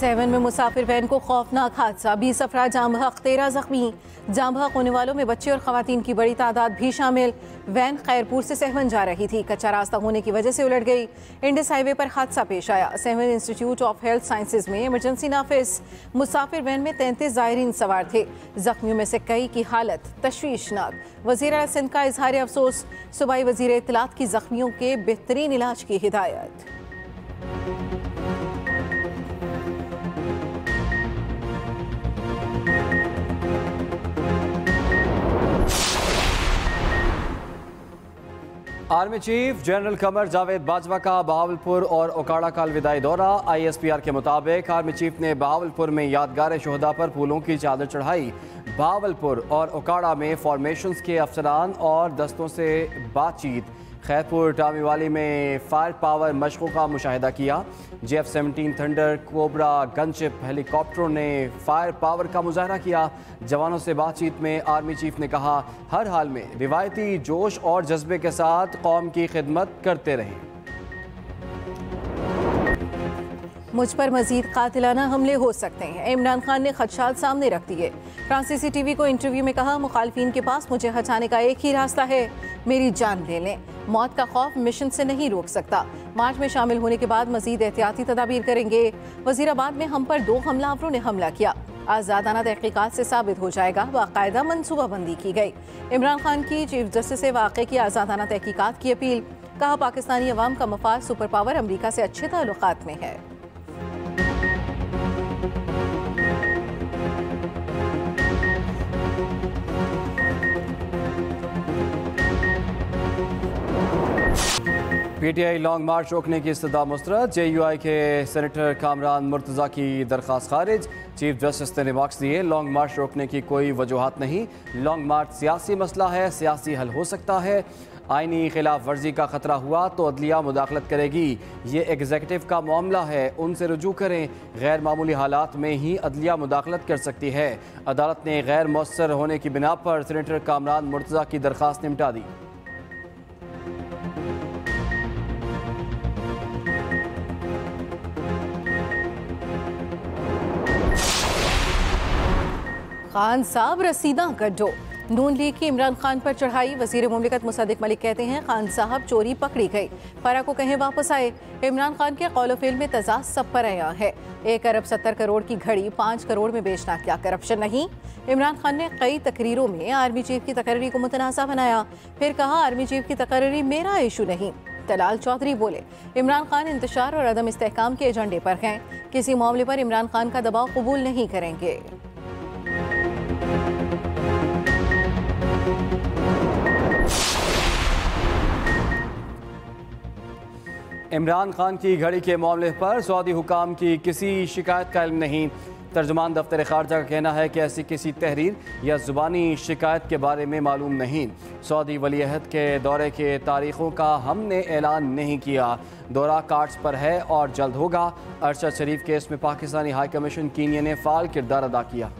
7 में मुसाफिर वैन को खौफनाक हादसा, 20 अफराद जाम बहक, 13 जख्मी। जाम बहक होने वालों में बच्चे और खवातीन की बड़ी तादाद भी शामिल। वैन खैरपुर से सहवन जा रही थी, कच्चा रास्ता होने की वजह से उलट गई। इंडिस हाईवे पर हादसा पेश आया। सहवन इंस्टीट्यूट ऑफ हेल्थ साइंसेज में इमरजेंसी नाफिज। मुसाफिर वैन में 33 ज़ायरीन सवार थे। जख्मियों में से कई की हालत तशवीशनाक। वज़ीर आला सिंध का इजहार अफसोस। सूबाई वज़ीर इत्तलात की जख्मियों के बेहतरीन इलाज की हिदायत। Army chief general Qamar Javed Bajwa का बहावलपुर और ओकाड़ा का अलविदाई दौरा। ISPR के मुताबिक आर्मी चीफ ने बहावलपुर में यादगार शोहदा पर फूलों की चादर चढ़ाई। बहावलपुर और ओकाड़ा में फॉर्मेशंस के अफसरान और दस्तों से बातचीत। खैरपुर टामीवाली में फायर पावर मशकों का मुशाहिदा किया। JF-17 थंडर, कोबरा, गनशिप हेलीकॉप्टरों ने फायर पावर का मुजाहरा किया। जवानों से बातचीत में आर्मी चीफ ने कहा, हर हाल में रिवायती जोश और जज्बे के साथ कौम की खिदमत करते रहें। मुझ पर मजीद कातिलाना हमले हो सकते हैं, इमरान खान ने खदशात सामने रख दिए। फ्रांसीसी टीवी को इंटरव्यू में कहा, मुखालफिन के पास मुझे हटाने का एक ही रास्ता है, मेरी जान ले लें। मौत का खौफ मिशन से नहीं रोक सकता। मार्च में शामिल होने के बाद मजीद एहतियाती तदाबीर करेंगे। वजीराबाद में हम पर 2 हमलावरों ने हमला किया। आज़ादाना तहकीकात से साबित हो जाएगा, बाकायदा मनसूबाबंदी की गई। इमरान खान की चीफ जस्टिस से वाक़े की आज़ादाना तहकीकात की अपील। कहा, पाकिस्तानी अवाम का मफाद सुपर पावर अमरीका से अच्छे ताल्लुकात में है। PTI लॉन्ग मार्च रोकने की इस्तदा मुस्तरद। JUI के सेनेटर कामरान मुर्तज़ा की दरख्वास्त खारिज। चीफ जस्टिस ने रिमार्क्स दिए, लॉन्ग मार्च रोकने की कोई वजूहात नहीं। लॉन्ग मार्च सियासी मसला है, सियासी हल हो सकता है। आईनी खिलाफ वर्जी का खतरा हुआ तो अदलिया मुदाखलत करेगी। ये एग्जीक्यूटिव का मामला है, उनसे रुजू करें। गैर मामूली हालात में ही अदलिया मुदाखलत कर सकती है। अदालत ने गैर मौसर होने की बिना पर सेनेटर कामरान मुर्तज़ा की दरख्वास्त निपटा दी। खान साहब रसीदा गड्ढो। नून लीग की इमरान खान पर चढ़ाई। वजीर मुमलिकत मुसद्दिक मलिक कहते हैं, खान साहब चोरी पकड़ी गई, फरा को कहें वापस आए। इमरान खान के कौल फेल में तजाद सब पर आया है। 1 अरब 70 करोड़ की घड़ी 5 करोड़ में बेचना क्या करप्शन नहीं? इमरान खान ने कई तकरीरों में आर्मी चीफ की तकरीरी को मुतनाज़ा बनाया। फिर कहा, आर्मी चीफ की तकरीरी मेरा इशू नहीं। तलाल चौधरी बोले, इमरान खान इंतशार और अदम इस्तेहकाम के एजेंडे पर हैं। किसी मामले पर इमरान खान का दबाव कबूल नहीं करेंगे। इमरान खान की घड़ी के मामले पर सऊदी हुकाम की किसी शिकायत का इल्म नहीं। तर्जुमान दफ्तर खारजा का कहना है कि ऐसी किसी तहरीर या ज़ुबानी शिकायत के बारे में मालूम नहीं। सऊदी वली अहद के दौरे के तारीखों का हमने ऐलान नहीं किया। दौरा कार्ड्स पर है और जल्द होगा। अरशद शरीफ केस में पाकिस्तानी हाई कमीशन कीनिया ने फ़ाल किरदार अदा किया।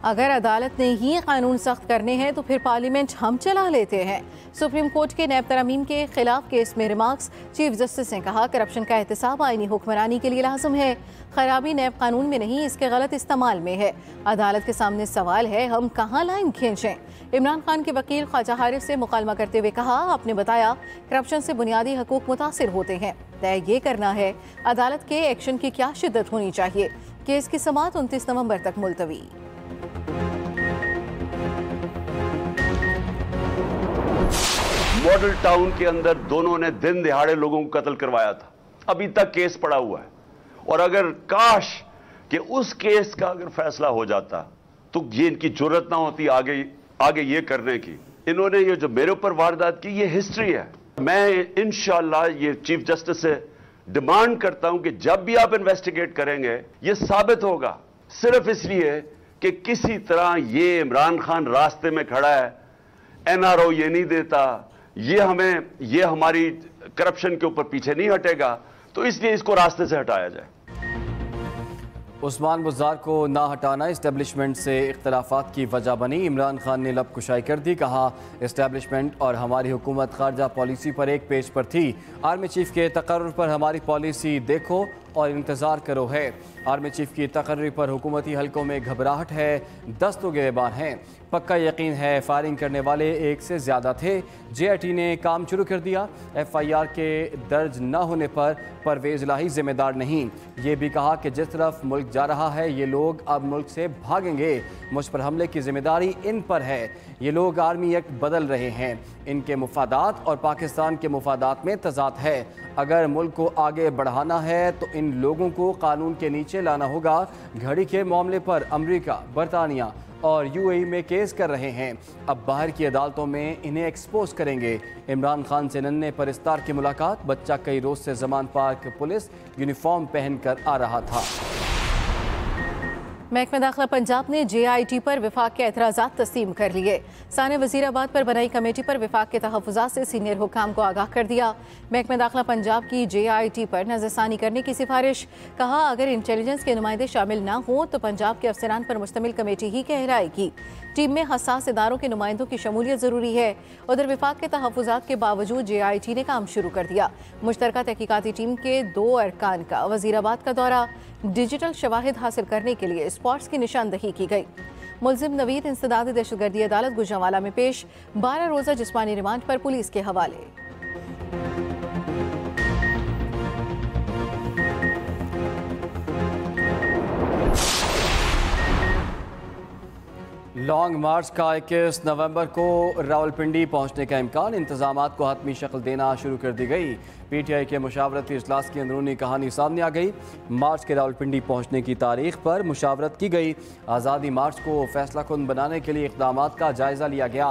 अगर अदालत ने ही कानून सख्त करने हैं तो फिर पार्लियामेंट हम चला लेते हैं। सुप्रीम कोर्ट के नैब तरमीम के खिलाफ केस में रिमार्क्स। चीफ जस्टिस ने कहा, करप्शन का एहतसाब आईनी हुक्मरानी के लिए लाजम है। खराबी नैब कानून में नहीं, इसके गलत इस्तेमाल में है। अदालत के सामने सवाल है, हम कहाँ लाइन खींचें? इमरान खान के वकील ख्वाजा हारिस से मुकालमा करते हुए कहा, आपने बताया करप्शन से बुनियादी हकूक मुतासिर होते हैं। तय ये करना है अदालत के एक्शन की क्या शिद्दत होनी चाहिए। केस की समाअत 29 नवंबर तक मुलतवी। मॉडल टाउन के अंदर दोनों ने दिन दिहाड़े लोगों को कत्ल करवाया था, अभी तक केस पड़ा हुआ है। और अगर काश कि उस केस का अगर फैसला हो जाता तो ये इनकी जुर्रत ना होती आगे ये करने की। इन्होंने ये जो मेरे ऊपर वारदात की, ये हिस्ट्री है। मैं इंशाअल्लाह ये चीफ जस्टिस से डिमांड करता हूं कि जब भी आप इन्वेस्टिगेट करेंगे, ये साबित होगा सिर्फ इसलिए कि किसी तरह ये इमरान खान रास्ते में खड़ा है, NRO ये नहीं देता, ये हमारी करप्शन के ऊपर पीछे नहीं हटेगा, तो इसलिए इसको रास्ते से हटाया जाए। उस्मान बुज़दार को ना हटाना इस्टेब्लिशमेंट से इख्तलाफात की वजह बनी। इमरान खान ने लब कुशाई कर दी। कहा इस्टेब्लिशमेंट और हमारी हुकूमत खारजा पॉलिसी पर एक पेज पर थी। आर्मी चीफ के तकर्रुर पर हमारी पॉलिसी देखो और इंतज़ार करो है। आर्मी चीफ की तकर्री पर हुकूमती हलकों में घबराहट है, 10 तो गिरबान हैं। पक्का यकीन है फायरिंग करने वाले एक से ज़्यादा थे। JIT ने काम शुरू कर दिया। FIR के दर्ज न होने पर परवेज़ इलाही जिम्मेदार नहीं। ये भी कहा कि जिस तरफ मुल्क जा रहा है ये लोग अब मुल्क से भागेंगे। मुझ पर हमले की जिम्मेदारी इन पर है। ये लोग आर्मी एक्ट बदल रहे हैं। इनके मुफादात और पाकिस्तान के मुफादात में तजाद है। अगर मुल्क को आगे बढ़ाना है तो इन लोगों को कानून के नीचे लाना होगा। घड़ी के मामले पर अमेरिका, बरतानिया और UAE में केस कर रहे हैं। अब बाहर की अदालतों में इन्हें एक्सपोज करेंगे। इमरान खान से नन्हे परिस्तार की मुलाकात। बच्चा कई रोज से जमान पार्क पुलिस यूनिफॉर्म पहनकर आ रहा था। महकमा दाखिला पंजाब ने JIT पर विफाक के एतराज़ात तस्लीम कर लिए। साने वज़ीराबाद पर बनाई कमेटी पर विफाक के तहफ़्फ़ुज़ात से सीनियर हुकाम को आगाह कर दिया। महकमा दाखिला पंजाब की JIT पर नज़रसानी करने की सिफारिश। कहा अगर इंटेलिजेंस के नुमाइंदे शामिल ना हों तो पंजाब के अफसरान पर मुश्तमिल कमेटी ही कहलाएगी। टीम में हसास इदारों के नुमाइंदों की शमूलियत ज़रूरी है। उधर विफाक के तहफ़्फ़ुज़ात के बावजूद JIT ने काम शुरू कर दिया। मुश्तरका तहकीकाती टीम के 2 अरकान का वज़ीराबाद का दौरा। डिजिटल शवाहिद हासिल करने के लिए स्पॉट्स की निशानदही की गई। मुलजिम नवीद इंसदादी दहशतगर्दी अदालत गुजरांवाला में पेश। 12 रोज़ा जिस्मानी रिमांड पर पुलिस के हवाले। लॉन्ग मार्च का 21 नवंबर को रावलपिंडी पहुंचने का इम्कान। इंतजामात को हतमी शक्ल देना शुरू कर दी गई। PTI के मुशावरती इजलास की अंदरूनी कहानी सामने आ गई। मार्च के रावलपिंडी पहुंचने की तारीख पर मुशावरत की गई। आज़ादी मार्च को फैसला कुन बनाने के लिए इक़दामात का जायज़ा लिया गया।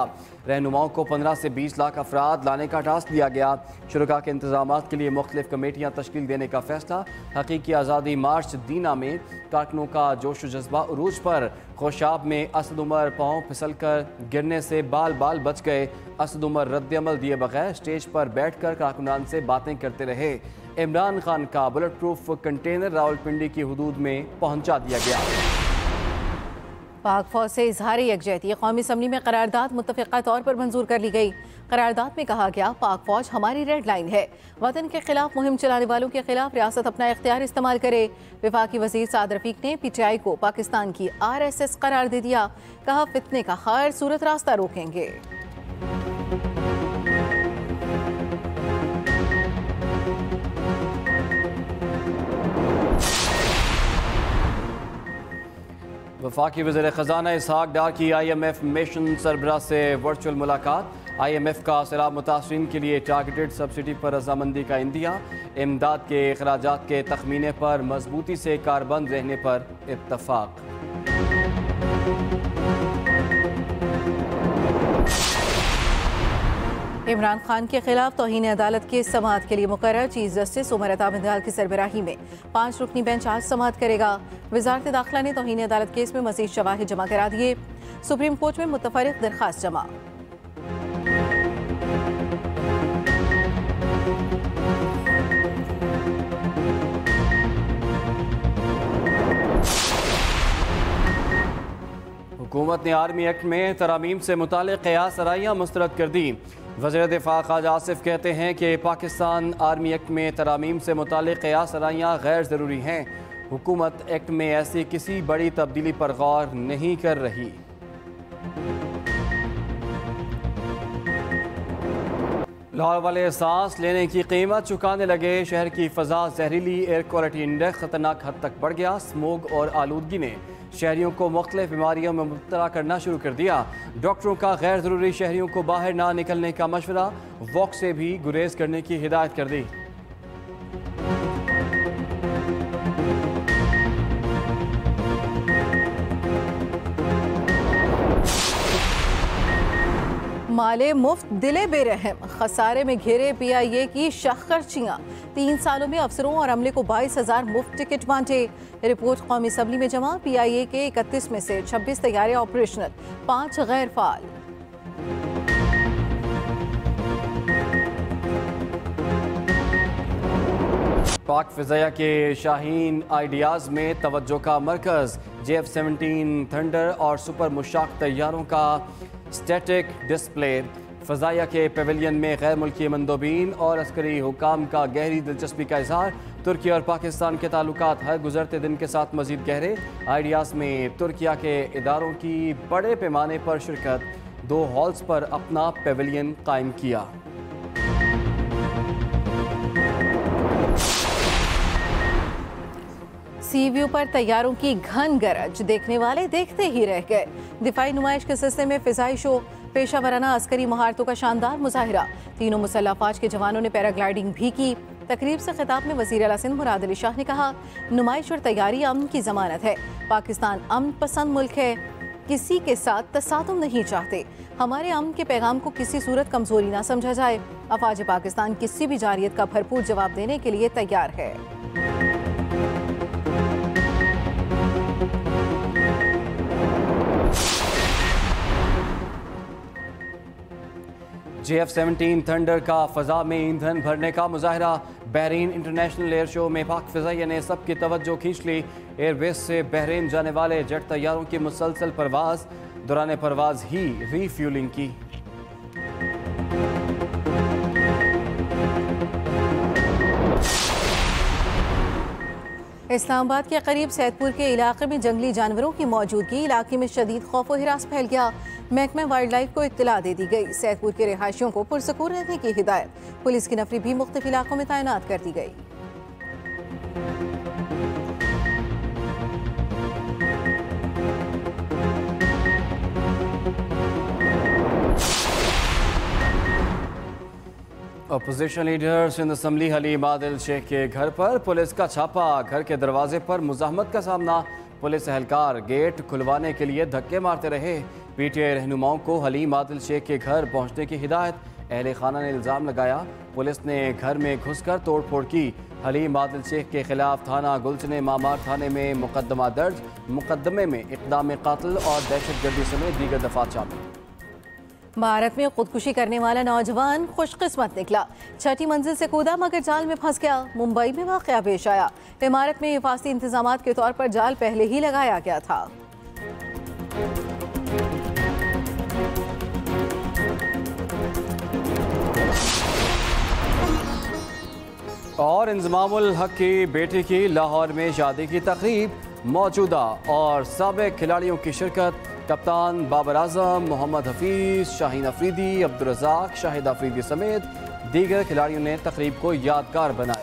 रहनुमाओं को 15 से 20 लाख अफराद लाने का टास्क दिया गया। शुरका के इंतजामात के लिए मुख्तलिफ कमेटियाँ तश्कील देने का फैसला। हकीकी आज़ादी मार्च दीना में कारकुनों का जोश जज्बा उरूज पर। खोशाब में असद उमर पाँव फिसल कर गिरने से बाल बाल बच गए। असद उमर रद्द-ए-अमल दिए बगैर स्टेज पर बैठकर कारकुनान से बातें करते रहे। इमरान खान का बुलेट प्रूफ कंटेनर रावलपिंडी की हुदूद में पहुंचा दिया गया। पाक फौज से इजहार यकजहती। कौमी असम्बली में करारदाद मुत्तफ़िक़ा तौर पर मंजूर कर ली गई। करारदाद में कहा गया पाक फौज हमारी रेड लाइन है। वतन के खिलाफ मुहिम चलाने वालों के खिलाफ रियासत अपना इख्तियार इस्तेमाल करे। वफाकी वज़ीर साद रफ़ीक ने PTI को पाकिस्तान की RSS करार दे दिया। कहा फितने का हर सूरत रास्ता रोकेंगे। वफाकी वज़ीर ख़ज़ाना इसहाक़ डार की IMF मिशन सरबराह से वर्चुअल मुलाकात। IMF का सैलाब मुतासरीन के लिए टारगेटेड सब्सिडी पर रजामंदी का इंदिया। इमदाद के अखराजात के तखमीने पर मजबूती से कारबंद रहने पर इत्तफाक। इमरान खान के खिलाफ तौहीन अदालत के समाअत के लिए मुकर्रर चीफ जस्टिस उमर अता बंदयाल की सरबराही में 5 रुकनी बेंच आज समाअत करेगा। वजारत दाखिला ने तौहीन अदालत केस में मज़ीद शवाहिद जमा करा दिए। सुप्रीम कोर्ट में मुतफरिक दरखास्त जमा। हुकूमत ने आर्मी एक्ट में तरामीम से मुताल्लिक़ क़यास आराइयाँ मुस्तरद कर दी। वज़ीर दिफ़ा ख्वाजा आसिफ कहते हैं कि पाकिस्तान आर्मी एक्ट में तरामीम से मुताल्लिक़ क़यास आराइयाँ गैर ज़रूरी हैं। हुकूमत एक्ट में ऐसी किसी बड़ी तब्दीली पर गौर नहीं कर रही। लाहौर वाले सांस लेने की कीमत चुकाने लगे। शहर की फ़ज़ा जहरीली एयर क्वालिटी इंडेक्स ख़तरनाक हद तक बढ़ गया। स्मोग और आलूदगी ने शहरियों को मुख्तलिफ बीमारियों में मुब्तला करना शुरू कर दिया। डॉक्टरों का गैर ज़रूरी शहरियों को बाहर ना निकलने का मशवरा। वॉक से भी गुरेज करने की हिदायत कर दी। माले मुफ्त दिले बेरहम। खसारे में घिरे PIA की शखर्चियाँ। 3 सालों में अफसरों और अमले को 22,000 मुफ्त टिकट बांटे। रिपोर्ट कौमी असम्बली में जमा। PIA के 31 में से 26 तैयारे ऑपरेशनल, 5 गैर फाल। पाक फ़िज़ाया के शाहीन आइडियाज़ में तवज्जो का मरकज़, JF-17 थंडर और सुपर मुशाक तैयारों का स्टैटिक डिस्प्ले। फ़िज़ाया के पेविलियन में गैर मुल्की मंदोबीन और अस्करी हुकाम का गहरी दिलचस्पी का इज़हार। तुर्की और पाकिस्तान के ताल्लुकात हर गुजरते दिन के साथ मज़ीद गहरे। आइडियाज़ में तुर्किया के इदारों की बड़े पैमाने पर शिरकत। 2 हॉल्स पर अपना पेविलियन कायम किया। सी व्यू पर तैयारों की घन गरज, देखने वाले देखते ही रह गए। दिफाई नुमाइश के सिलसिले में फिजाई शो, पेशा वराना अस्करी महारतों का शानदार मुजाहिरा। तीनों मुसल्लह फौज के जवानों ने पैराग्लाइडिंग भी की। तकरीब से खिताब में वज़ीर आला सिंध मुराद अली शाह ने कहा, नुमाइश और तैयारी अमन की जमानत है। पाकिस्तान अमन पसंद मुल्क है, किसी के साथ तसादुम नहीं चाहते। हमारे अमन के पैगाम को किसी सूरत कमजोरी ना समझा जाए। अफवाज पाकिस्तान किसी भी जारियत का भरपूर जवाब देने के लिए तैयार है। JF-17 थंडर का फ़ज़ा में ईंधन भरने का मुजाहरा। बहरीन इंटरनेशनल एयर शो में पाक फ़िज़ाइया ने सबकी तवज्जो खींच ली। एयरबेस से बहरीन जाने वाले जेट तैयारों की मुसलसल परवाज़, दौरान परवाज़ ही रीफ्यूलिंग की। इस्लामाबाद के करीब सैदपुर के इलाके में जंगली जानवरों की मौजूदगी, इलाके में शदीद खौफ व हिरास फैल गया। महकमा वाइल्ड लाइफ को इत्तला दे दी गई। सैदपुर के रिहायशियों को पुरसकून रहने की हिदायत। पुलिस की नफरी भी मुख्तलिफ इलाकों में तैनात कर दी गई। Opposition leader Sindh assembly Haleem Adil Sheikh के घर पर पुलिस का छापा। घर के दरवाजे पर मुज़ाहमत का सामना। पुलिस एहलकार गेट खुलवाने के लिए धक्के मारते रहे। PTI रहनुमाओं को हलीम आदिल शेख के घर पहुंचने की हिदायत। अहले खाना ने इल्ज़ाम लगाया, पुलिस ने घर में घुसकर तोड़फोड़ की। हलीम आदिल शेख के खिलाफ थाना गुलचने मामार थाने में मुकदमा दर्ज। मुकदमे में इक़दाम क़त्ल और दहशतगर्दी समेत दीगर दफ़ात शामिल। भारत में खुदकुशी करने वाला नौजवान खुशकिस्मत निकला। 6ठी मंजिल से कूदा मगर जाल में फंस गया। मुंबई में वाक़या पेश आया। इमारत में हिफाजती इंतजामात के तौर पर जाल पहले ही लगाया गया था। और इंज़मामुल हक की बेटी की लाहौर में शादी की तकरीब। मौजूदा और साबिक खिलाड़ियों की शिरकत। कप्तान बाबर आजम, मोहम्मद हफीज, शाहीन अफरीदी, अब्दुल रज़ाक, शाहिद अफरीदी समेत दीगर खिलाड़ियों ने तकरीब को यादगार बनाया।